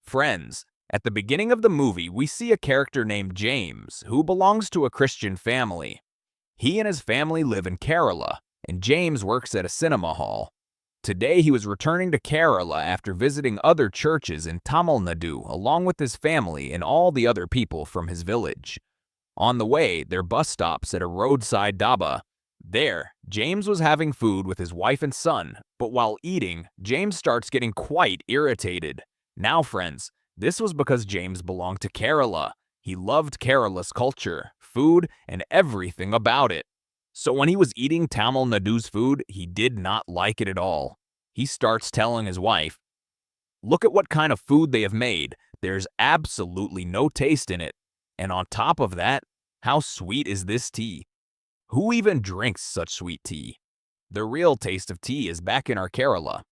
Friends, at the beginning of the movie, we see a character named James, who belongs to a Christian family. He and his family live in Kerala, and James works at a cinema hall. Today, he was returning to Kerala after visiting other churches in Tamil Nadu along with his family and all the other people from his village. On the way, their bus stops at a roadside dhaba. There, James was having food with his wife and son, but while eating, James starts getting quite irritated. Now, friends, this was because James belonged to Kerala. He loved Kerala's culture, food, and everything about it. So when he was eating Tamil Nadu's food, he did not like it at all. He starts telling his wife, "Look at what kind of food they have made. There's absolutely no taste in it. And on top of that, how sweet is this tea? Who even drinks such sweet tea? The real taste of tea is back in our Kerala."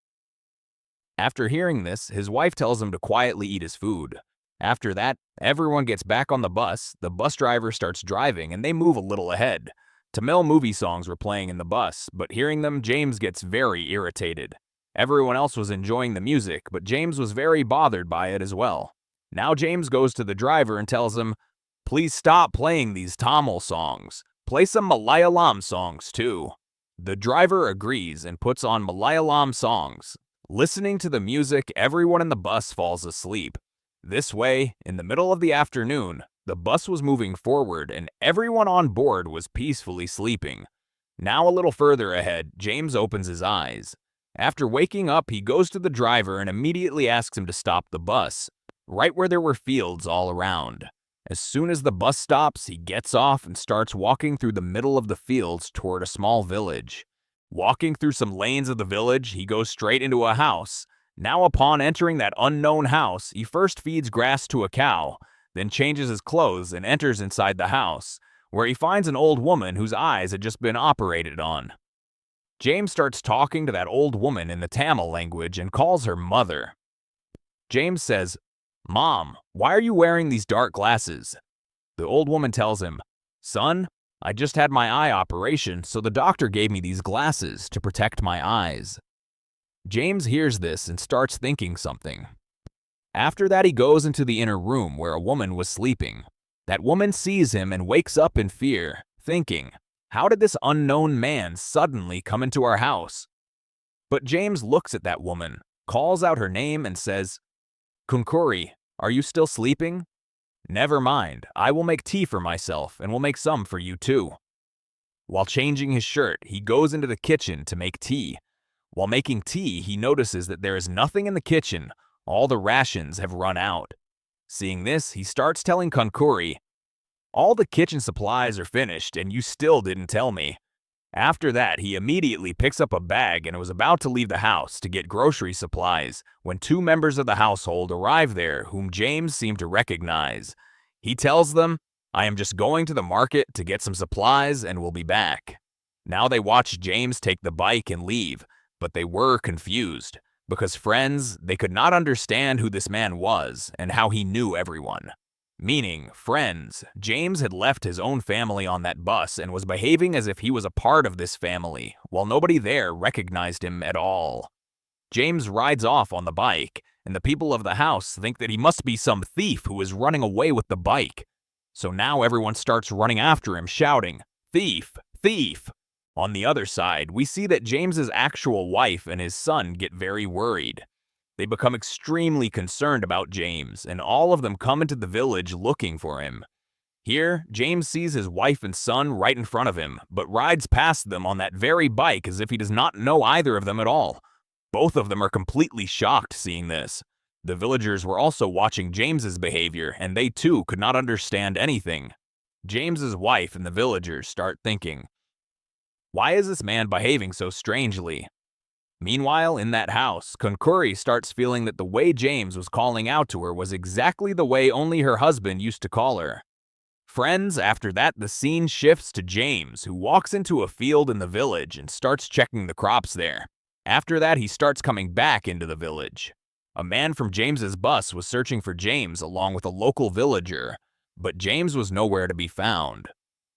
After hearing this, his wife tells him to quietly eat his food. After that, everyone gets back on the bus driver starts driving, and they move a little ahead. Tamil movie songs were playing in the bus, but hearing them, James gets very irritated. Everyone else was enjoying the music, but James was very bothered by it as well. Now James goes to the driver and tells him, "Please stop playing these Tamil songs. Play some Malayalam songs too." The driver agrees and puts on Malayalam songs. Listening to the music, everyone in the bus falls asleep. This way, in the middle of the afternoon, the bus was moving forward and everyone on board was peacefully sleeping. Now a little further ahead, James opens his eyes. After waking up, he goes to the driver and immediately asks him to stop the bus, right where there were fields all around. As soon as the bus stops, he gets off and starts walking through the middle of the fields toward a small village. Walking through some lanes of the village, he goes straight into a house. Now upon entering that unknown house, he first feeds grass to a cow, then changes his clothes and enters inside the house, where he finds an old woman whose eyes had just been operated on. James starts talking to that old woman in the Tamil language and calls her mother. James says, "Mom, why are you wearing these dark glasses?" The old woman tells him, "Son, I just had my eye operation, so the doctor gave me these glasses to protect my eyes." James hears this and starts thinking something. After that, he goes into the inner room where a woman was sleeping. That woman sees him and wakes up in fear, thinking, "How did this unknown man suddenly come into our house?" But James looks at that woman, calls out her name and says, "Kunkuri, are you still sleeping? Never mind, I will make tea for myself and will make some for you too." While changing his shirt, he goes into the kitchen to make tea. While making tea, he notices that there is nothing in the kitchen. All the rations have run out. Seeing this, he starts telling Kunkuri, "All the kitchen supplies are finished and you still didn't tell me." After that, he immediately picks up a bag and was about to leave the house to get grocery supplies when two members of the household arrive there whom James seemed to recognize. He tells them, "I am just going to the market to get some supplies and will be back." Now they watch James take the bike and leave, but they were confused because, friends, they could not understand who this man was and how he knew everyone. Meaning, friends, James had left his own family on that bus and was behaving as if he was a part of this family, while nobody there recognized him at all. James rides off on the bike, and the people of the house think that he must be some thief who is running away with the bike. So now everyone starts running after him, shouting, "Thief! Thief!" On the other side, we see that James's actual wife and his son get very worried. They become extremely concerned about James, and all of them come into the village looking for him. Here, James sees his wife and son right in front of him, but rides past them on that very bike as if he does not know either of them at all. Both of them are completely shocked seeing this. The villagers were also watching James's behavior, and they too could not understand anything. James's wife and the villagers start thinking, "Why is this man behaving so strangely?" Meanwhile, in that house, Kunkuri starts feeling that the way James was calling out to her was exactly the way only her husband used to call her. Friends, after that, the scene shifts to James, who walks into a field in the village and starts checking the crops there. After that, he starts coming back into the village. A man from James's bus was searching for James along with a local villager, but James was nowhere to be found.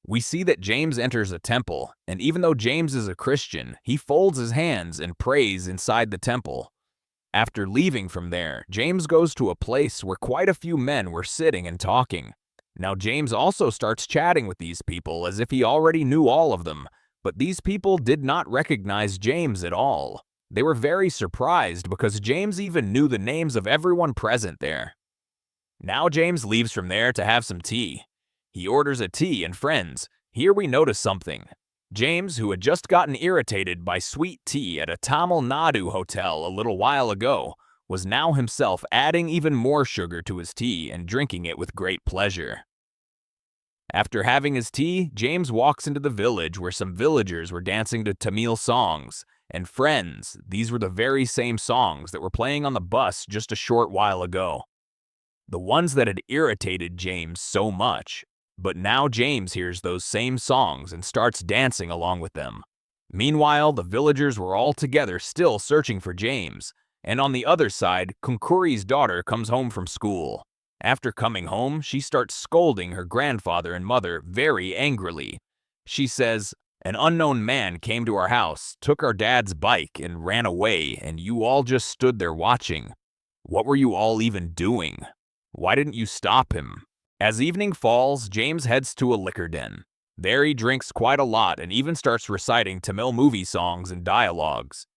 We see that James enters a temple, and even though James is a Christian, he folds his hands and prays inside the temple. After leaving from there, James goes to a place where quite a few men were sitting and talking. Now James also starts chatting with these people as if he already knew all of them, but these people did not recognize James at all. They were very surprised because James even knew the names of everyone present there. Now James leaves from there to have some tea. He orders a tea, and friends, here we notice something. James, who had just gotten irritated by sweet tea at a Tamil Nadu hotel a little while ago, was now himself adding even more sugar to his tea and drinking it with great pleasure. After having his tea, James walks into the village where some villagers were dancing to Tamil songs. And friends, these were the very same songs that were playing on the bus just a short while ago. The ones that had irritated James so much. But now James hears those same songs and starts dancing along with them. Meanwhile, the villagers were all together still searching for James. And on the other side, Kunkuri's daughter comes home from school. After coming home, she starts scolding her grandfather and mother very angrily. She says, "An unknown man came to our house, took our dad's bike, and ran away, and you all just stood there watching. What were you all even doing? Why didn't you stop him?" As evening falls, James heads to a liquor den. There he drinks quite a lot and even starts reciting Tamil movie songs and dialogues.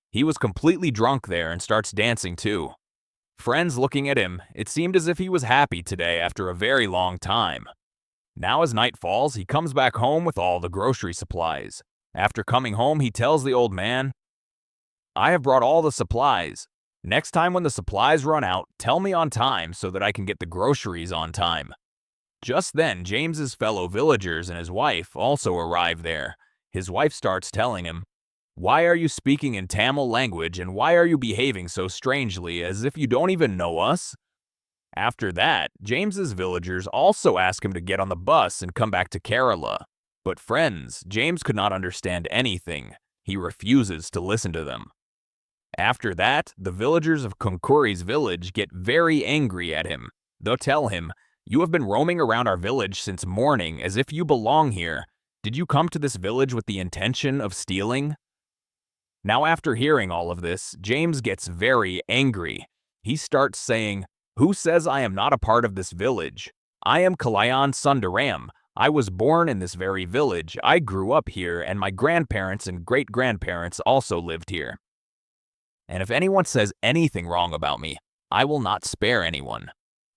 He was completely drunk there and starts dancing too. Friends looking at him, it seemed as if he was happy today after a very long time. Now as night falls, he comes back home with all the grocery supplies. After coming home, he tells the old man, "I have brought all the supplies. Next time when the supplies run out, tell me on time so that I can get the groceries on time." Just then, James's fellow villagers and his wife also arrive there. His wife starts telling him, "Why are you speaking in Tamil language and why are you behaving so strangely as if you don't even know us?" After that, James's villagers also ask him to get on the bus and come back to Kerala. But friends, James could not understand anything. He refuses to listen to them. After that, the villagers of Kunkuri's village get very angry at him. They'll tell him, "You have been roaming around our village since morning as if you belong here. Did you come to this village with the intention of stealing?" Now after hearing all of this, James gets very angry. He starts saying, "Who says I am not a part of this village? I am Kalayan Sundaram. I was born in this very village. I grew up here, and my grandparents and great-grandparents also lived here. And if anyone says anything wrong about me, I will not spare anyone."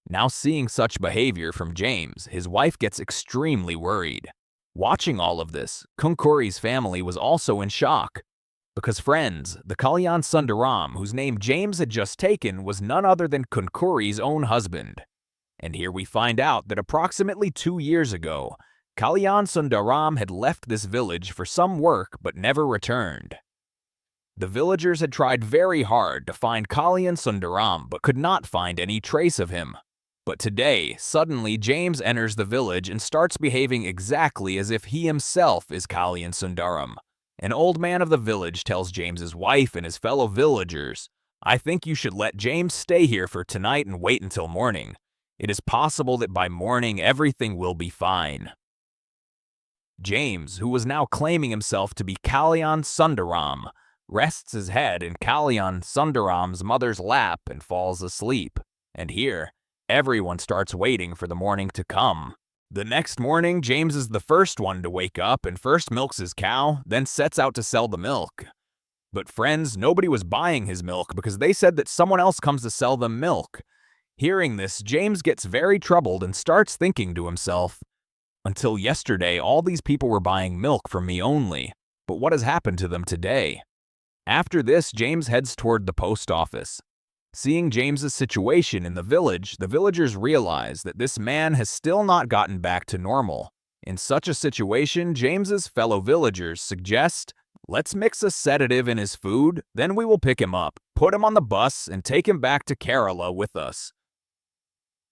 Now seeing such behavior from James, his wife gets extremely worried. Watching all of this, Kunkuri's family was also in shock. Because friends, the Kalyan Sundaram, whose name James had just taken, was none other than Kunkuri's own husband. And here we find out that approximately 2 years ago, Kalyan Sundaram had left this village for some work but never returned. The villagers had tried very hard to find Kalyan Sundaram but could not find any trace of him. But today, suddenly James enters the village and starts behaving exactly as if he himself is Kalyan Sundaram. An old man of the village tells James's wife and his fellow villagers, "I think you should let James stay here for tonight and wait until morning. It is possible that by morning everything will be fine." James, who was now claiming himself to be Kalyan Sundaram, rests his head in Kalyan Sundaram's mother's lap and falls asleep. And here, everyone starts waiting for the morning to come. The next morning, James is the first one to wake up and first milks his cow, then sets out to sell the milk. But friends, nobody was buying his milk because they said that someone else comes to sell them milk. Hearing this, James gets very troubled and starts thinking to himself, "Until yesterday, all these people were buying milk from me only, but what has happened to them today?" After this, James heads toward the post office. Seeing James's situation in the village, the villagers realize that this man has still not gotten back to normal. In such a situation, James's fellow villagers suggest, "Let's mix a sedative in his food, then we will pick him up, put him on the bus, and take him back to Kerala with us."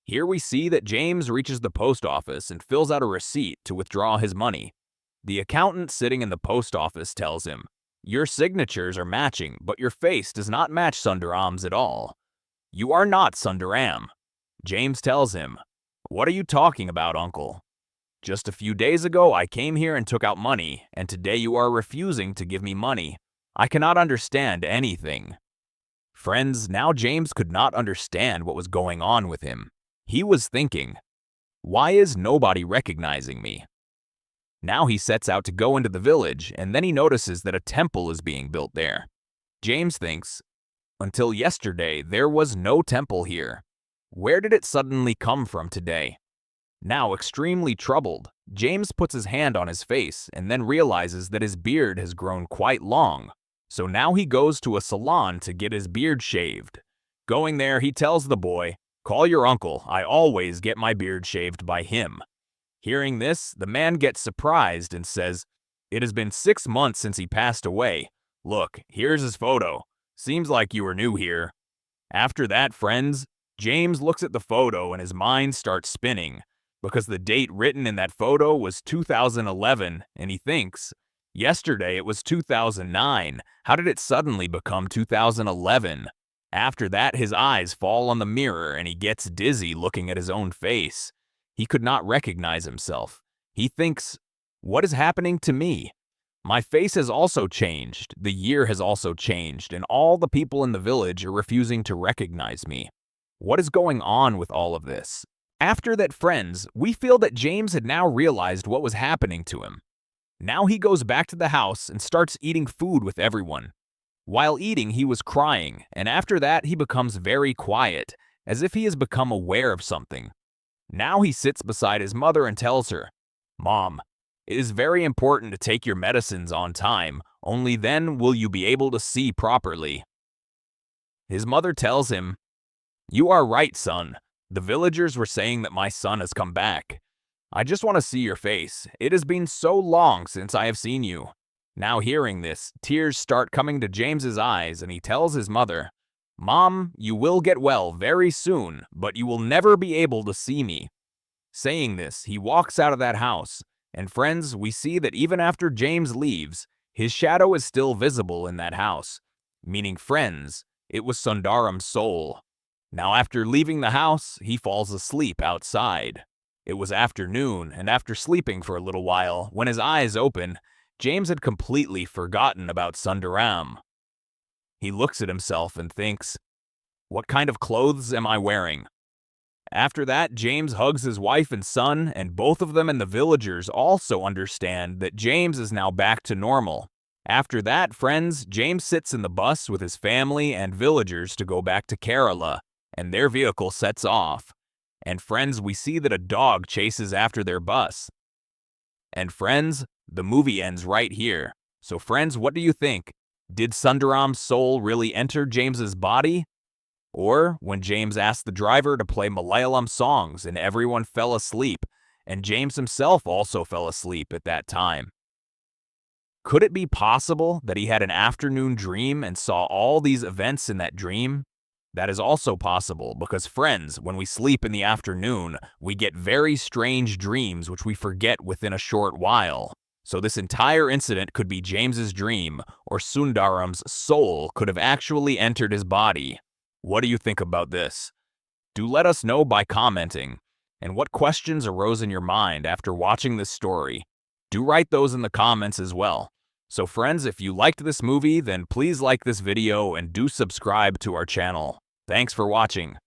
Here we see that James reaches the post office and fills out a receipt to withdraw his money. The accountant sitting in the post office tells him, "Your signatures are matching, but your face does not match Sundaram's at all. You are not Sundaram." James tells him, "What are you talking about, uncle? Just a few days ago I came here and took out money, and today you are refusing to give me money. I cannot understand anything." Friends, now James could not understand what was going on with him. He was thinking, why is nobody recognizing me? Now he sets out to go into the village, and then he notices that a temple is being built there. James thinks, until yesterday, there was no temple here. Where did it suddenly come from today? Now extremely troubled, James puts his hand on his face and then realizes that his beard has grown quite long. So now he goes to a salon to get his beard shaved. Going there, he tells the boy, "Call your uncle, I always get my beard shaved by him." Hearing this, the man gets surprised and says, "It has been 6 months since he passed away. Look, here's his photo. Seems like you were new here." After that, friends, James looks at the photo and his mind starts spinning, because the date written in that photo was 2011, and he thinks, yesterday it was 2009. How did it suddenly become 2011? After that, his eyes fall on the mirror and he gets dizzy looking at his own face. He could not recognize himself. He thinks, what is happening to me? My face has also changed, the year has also changed, and all the people in the village are refusing to recognize me. What is going on with all of this? After that, friends, we feel that James had now realized what was happening to him. Now he goes back to the house and starts eating food with everyone. While eating, he was crying, and after that, he becomes very quiet, as if he has become aware of something. Now he sits beside his mother and tells her, "Mom, it is very important to take your medicines on time, only then will you be able to see properly." His mother tells him, "You are right, son. The villagers were saying that my son has come back. I just want to see your face. It has been so long since I have seen you." Now hearing this, tears start coming to James's eyes and he tells his mother, "Mom, you will get well very soon, but you will never be able to see me." Saying this, he walks out of that house, and friends, we see that even after James leaves, his shadow is still visible in that house, meaning, friends, it was Sundaram's soul. Now after leaving the house, he falls asleep outside. It was afternoon, and after sleeping for a little while, when his eyes open, James had completely forgotten about Sundaram. He looks at himself and thinks, what kind of clothes am I wearing? After that, James hugs his wife and son, and both of them and the villagers also understand that James is now back to normal. After that, friends, James sits in the bus with his family and villagers to go back to Kerala, and their vehicle sets off. And friends, we see that a dog chases after their bus. And friends, the movie ends right here. So friends, what do you think? Did Sundaram's soul really enter James's body? Or when James asked the driver to play Malayalam songs and everyone fell asleep, and James himself also fell asleep at that time? Could it be possible that he had an afternoon dream and saw all these events in that dream? That is also possible because, friends, when we sleep in the afternoon, we get very strange dreams which we forget within a short while. So this entire incident could be James's dream, or Sundaram's soul could have actually entered his body. What do you think about this? Do let us know by commenting. And what questions arose in your mind after watching this story? Do write those in the comments as well. So friends, if you liked this movie, then please like this video and do subscribe to our channel. Thanks for watching.